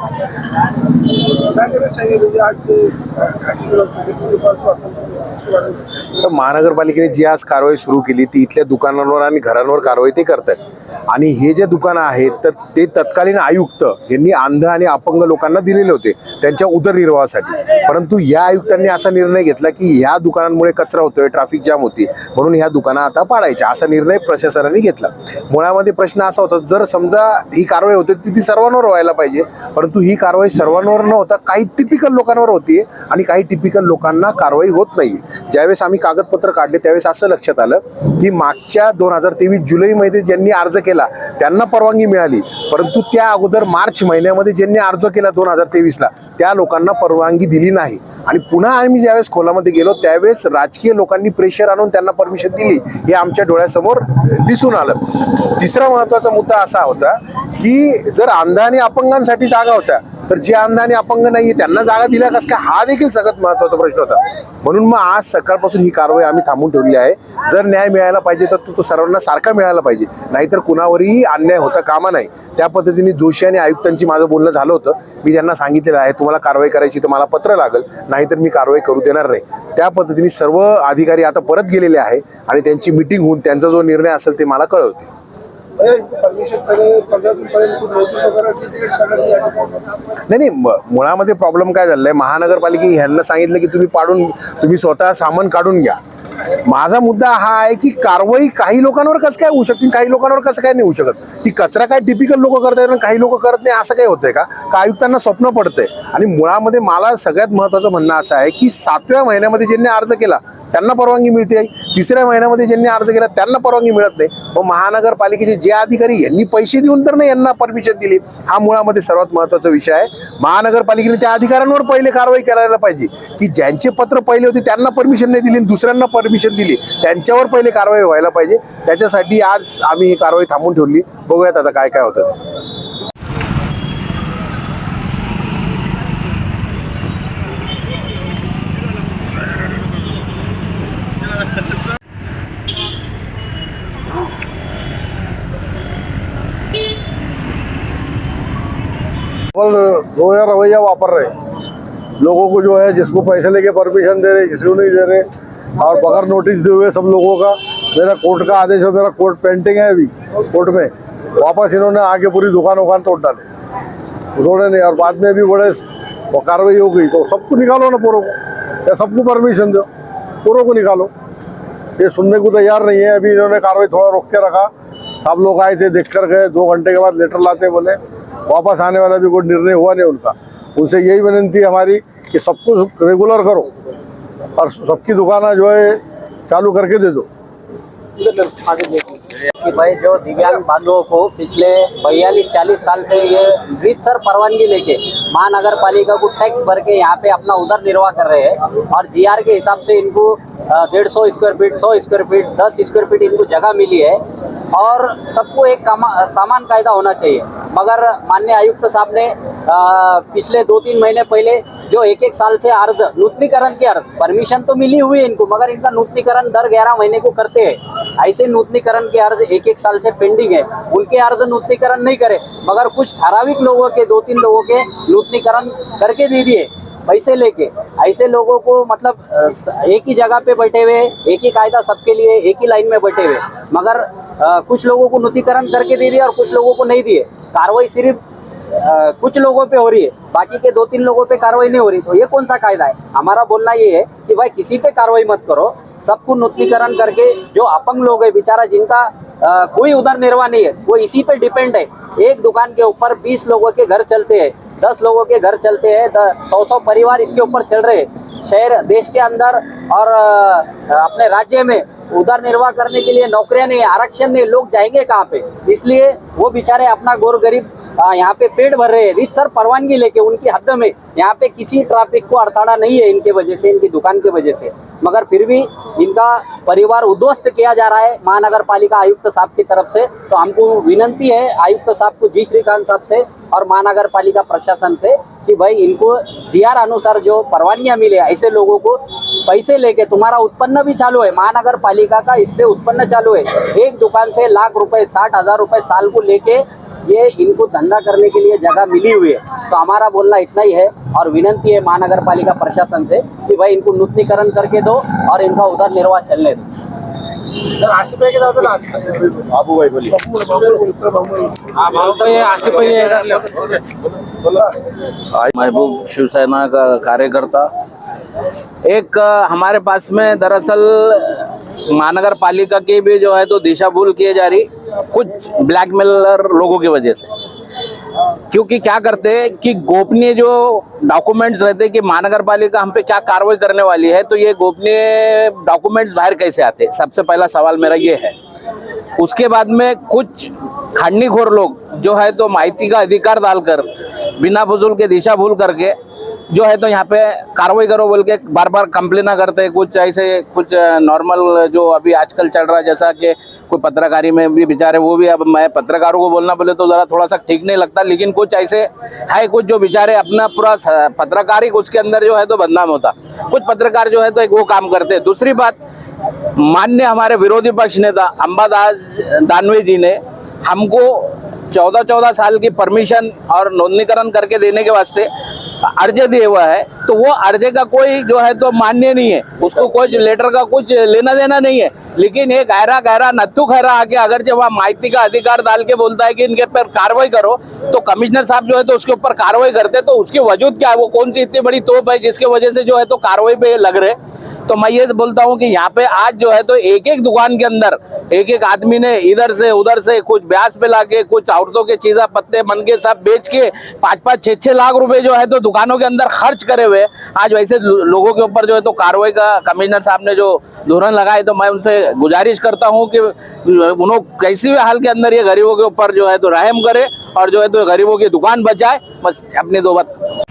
तर महानगरपालिकेने जी आज कारवाई सुरू केली ती इथल्या दुकानांवर आणि घरांवर कारवाई ते करतात. आणि हे जे दुकानं आहेत तर ते तत्कालीन आयुक्त यांनी अंध आणि अपंग लोकांना दिलेले होते त्यांच्या उदरनिर्वाहासाठी. परंतु या आयुक्तांनी असा निर्णय घेतला की ह्या दुकानांमुळे कचरा होतोय, ट्रॅफिक जाम होती, म्हणून ह्या दुकानं आता पाडायच्या, असा निर्णय प्रशासनाने घेतला. मुळामध्ये प्रश्न असा होता, जर समजा ही कारवाई होते ती सर्वांवर व्हायला पाहिजे, परंतु ही कारवाई सर्वांवर न होता काही टिपिकल लोकांवर होतीये आणि काही टिपिकल लोकांना कारवाई होत नाही. ज्यावेळेस आम्ही कागदपत्र काढले त्यावेळेस असं लक्षात आलं की मागच्या 2023 जुलैमध्ये ज्यांनी अर्ज केला त्यांना परवानगी मिळाली, परंतु त्या अगोदर मार्च महिन्यामध्ये ज्यांनी अर्ज केला 2023ला त्या लोकांना परवानगी दिली नाही. आणि पुन्हा आम्ही ज्यावेळेस खोलामध्ये गेलो त्यावेळेस राजकीय लोकांनी प्रेशर आणून त्यांना परमिशन दिली, हे आमच्या डोळ्यासमोर दिसून आलं. तिसरा महत्त्वाचा मुद्दा असा होता की जर अंध आणि अपंगांसाठी जागा होत्या तर जे अंध आणि अपंग नाहीये त्यांना जागा दिल्या कस काय, हा देखील सगळ्यात महत्त्वाचा प्रश्न होता. म्हणून मग आज सकाळपासून ही कारवाई आम्ही थांबून ठेवली आहे. जर न्याय मिळायला पाहिजे तर तो सर्वांना सारखा मिळायला पाहिजे, नाहीतर कुणावरही अन्याय होता कामा नाही. त्या पद्धतीने जोशी आणि आयुक्तांची माझं बोलणं झालं होतं. मी त्यांना सांगितलेलं आहे तुम्हाला कारवाई करायची तर मला पत्र लागेल, नाहीतर मी कारवाई करू देणार नाही. त्या पद्धतीने सर्व अधिकारी आता परत गेलेले आहे आणि त्यांची मीटिंग होऊन त्यांचा जो निर्णय असेल ते मला कळवते. नाही, मुळामध्ये प्रॉब्लेम काय झालाय, महानगरपालिके ह्यांना सांगितलं की तुम्ही स्वतः सामान काढून घ्या. माझा मुद्दा हा आहे की कारवाई काही लोकांवर कसं काय होऊ शकते, काही लोकांवर कसं काय नाही होऊ शकत. की कचरा काय टिपिकल लोक करतायत काही लोक करत नाही असं काही होतंय का आयुक्तांना स्वप्न पडतंय. आणि मुळामध्ये मला सगळ्यात महत्त्वाचं म्हणणं असं आहे की 7व्या महिन्यामध्ये ज्यांनी अर्ज केला त्यांना परवानगी मिळते, 3ऱ्या महिन्यामध्ये ज्यांनी अर्ज केला त्यांना परवानगी मिळत नाही. मग महानगरपालिकेचे जे अधिकारी यांनी पैसे देऊन तर नाही यांना परमिशन दिली, हा मुळामध्ये सर्वात महत्त्वाचा विषय आहे. महानगरपालिकेने त्या अधिकाऱ्यांवर पहिले कारवाई करायला पाहिजे की ज्यांचे पत्र पहिले होते त्यांना परमिशन नाही दिली, दुसऱ्यांना परमिशन दिली, त्यांच्यावर पहिले कारवाई व्हायला पाहिजे. त्याच्यासाठी आज आम्ही ही कारवाई थांबून ठेवली. बघूयात आता काय काय होतं. दो यार रवैया वापर रहे लोगों को, जो है जिसको पैसे लेके परमिशन दे रहे जिसको नहीं दे रहे, और बगैर नोटिस दिए हुए सब लोगों का। मेरा कोर्ट का आदेश है, मेरा कोर्ट पेंटिंग है अभी कोर्ट में, वापस इन्होंने आके पूरी दुकान तोड़ डाले, उन्होंने नहीं। और बाद में भी बड़े कार्रवाई हो गई तो सबको निकालो ना पूरों को, या सबको परमिशन दो, पूरों को निकालो। ये सुनने को तैयार नहीं है। अभी इन्होंने कार्रवाई थोड़ा रोक के रखा, सब लोग आए थे देख कर गए, 2 घंटे के बाद लेटर लाते बोले, वापस आने वाला भी कोई निर्णय हुआ नहीं उनका। उनसे यही विनती हमारी कि सबको रेगुलर करो और सबकी दुकानें जो है चालू करके दे दो। कि भाई जो दिव्यांग बांधवों को पिछले 42-40 साल से ये रीतसर परवानगी लेके महानगर पालिका को टैक्स भर के यहाँ पे अपना उधर निर्वाह कर रहे हैं, और जीआर के हिसाब से इनको 150 square feet, 100 square feet, 10 square feet इनको जगह मिली है, और सबको एक सामान कायदा होना चाहिए। मगर माननीय आयुक्त साहब ने पिछले 2-3 महीने पहले जो 1-1 साल से अर्ज नूतनीकरण के अर्ज, परमिशन तो मिली हुई है इनको, मगर इनका नूतनीकरण दर 11 महीने को करते हैं। ऐसे नूतनीकरण के अर्ज 1-1 साल से पेंडिंग है, उनके अर्ज नूतनीकरण नहीं करे, मगर कुछ ठराविक लोगों के 2-3 लोगों के नूतनीकरण करके दे दिए पैसे लेके। ऐसे लोगों को मतलब एक ही जगह पे बैठे हुए, एक ही कायदा सबके लिए, एक ही लाइन में बैठे हुए, मगर कुछ लोगों को नूतनीकरण करके दे दिया और कुछ लोगों को नहीं दिए। कार्रवाई सिर्फ कुछ लोगों पे हो रही है, बाकी के 2-3 लोगों पे कार्रवाई नहीं हो रही। तो ये कौन सा कायदा है? हमारा बोलना ये है कि भाई किसी पे कार्रवाई मत करो, सबको नूतनीकरण करके, जो अपंग लोग है बेचारा जिनका कोई उधर निर्वाह नहीं है, वो इसी पे डिपेंड है। एक दुकान के ऊपर 20 लोगों के घर चलते हैं, 10 लोगों के घर चलते हैं, 100-100 परिवार इसके ऊपर चल रहे हैं। शहर देश के अंदर और अपने राज्य में उधर निर्वाह करने के लिए नौकरियां नहीं, आरक्षण नहीं, लोग जाएंगे कहाँ पे? इसलिए वो बेचारे अपना गोर गरीब यहाँ पे पेट भर रहे हैं रीतसर परवानगी लेके उनकी हद में। यहाँ पे किसी ट्रैफिक को अड़ताड़ा नहीं है इनके वजह से, इनकी दुकान की वजह से, मगर फिर भी इनका परिवार उद्ध्वस्त किया जा रहा है महानगर पालिका आयुक्त साहब की तरफ से। तो हमको विनंती है आयुक्त साहब को, जी श्रीकांत साहब से और महानगर पालिका प्रशासन से, कि भाई इनको जीआर अनुसार जो परवानगियां मिले ऐसे लोगों को पैसे लेके, तुम्हारा उत्पन्न भी चालू है महानगर पालिका का, इससे उत्पन्न चालू है। एक दुकान से लाख रुपए, 60,000 रुपए साल को लेके ये इनको धंधा करने के लिए जगह मिली हुई है। तो हमारा बोलना इतना ही है और विनंती है महानगर पालिका प्रशासन से कि भाई इनको नूतनीकरण करके दो और इनका उधर निर्वाह चलने दो। बाबू भाई बोलिए। महबूब शिवसेना का कार्यकर्ता। एक हमारे पास में दरअसल महानगर पालिका की भी जो है तो दिशा भूल किए जा रही कुछ ब्लैकमेलर लोगों की वजह से। क्योंकि क्या करते हैं कि गोपनीय जो डॉक्यूमेंट्स रहते हैं कि महानगर पालिका हम पे क्या कार्रवाई करने वाली है, तो ये गोपनीय डॉक्यूमेंट्स बाहर कैसे आते, सबसे पहला सवाल मेरा ये है। उसके बाद में कुछ खांडीखोर लोग जो है तो माहिती का अधिकार डालकर बिना फजूल के दिशा भूल करके जो है तो यहाँ पे कार्रवाई करो बोल के बार बार कंप्लेना करते हैं। कुछ ऐसे कुछ नॉर्मल जो अभी आजकल चल रहा है, जैसा कि कोई पत्रकारी में भी बेचारे, वो भी अब मैं पत्रकारों को बोलना बोले तो ज़रा थोड़ा सा ठीक नहीं लगता, लेकिन कुछ ऐसे है कुछ जो बेचारे अपना पूरा पत्रकारिक उसके अंदर जो है तो बदनाम होता। कुछ पत्रकार जो है तो एक वो काम करते हैं। दूसरी बात, माननीय हमारे विरोधी पक्ष नेता अंबादास दानवे जी ने हमको 14 साल की परमिशन और नोंदनीकरण करके देने के वास्ते अर्ज दिए हुआ है, तो वो अर्ज का कोई जो है तो मान्य नहीं है, उसको कोई लेटर का कुछ लेना देना नहीं है। लेकिन ये गहरा नत्थू खैरा आके अगर जब वहाँ माहिती का अधिकार डाल के बोलता है कि इनके पर कार्रवाई करो, तो कमिश्नर साहब जो है तो उसके ऊपर कार्रवाई करते, तो उसकी वजूद क्या है, वो कौन सी इतनी बड़ी तोप है जिसके वजह से जो है तो कार्रवाई पे लग रहे। तो मैं ये बोलता हूँ कि यहाँ पे आज जो है तो एक एक दुकान के अंदर एक एक आदमी ने इधर से उधर से कुछ ब्याज पे लाके कुछ औरतों के चीजा पत्ते मन के सब बेच के 5-5, 6-6 लाख रुपए जो है तो दुकानों के अंदर खर्च करे हुए आज वैसे लोगों के ऊपर जो है तो कार्रवाई का कमिश्नर साहब ने जो धोरण लगाए, तो मैं उनसे गुजारिश करता हूँ कि उन्होंने कैसी भी हाल के अंदर ये गरीबों के ऊपर जो है तो रहम करे और जो है तो गरीबों की दुकान बचाए। बस अपनी दो बात।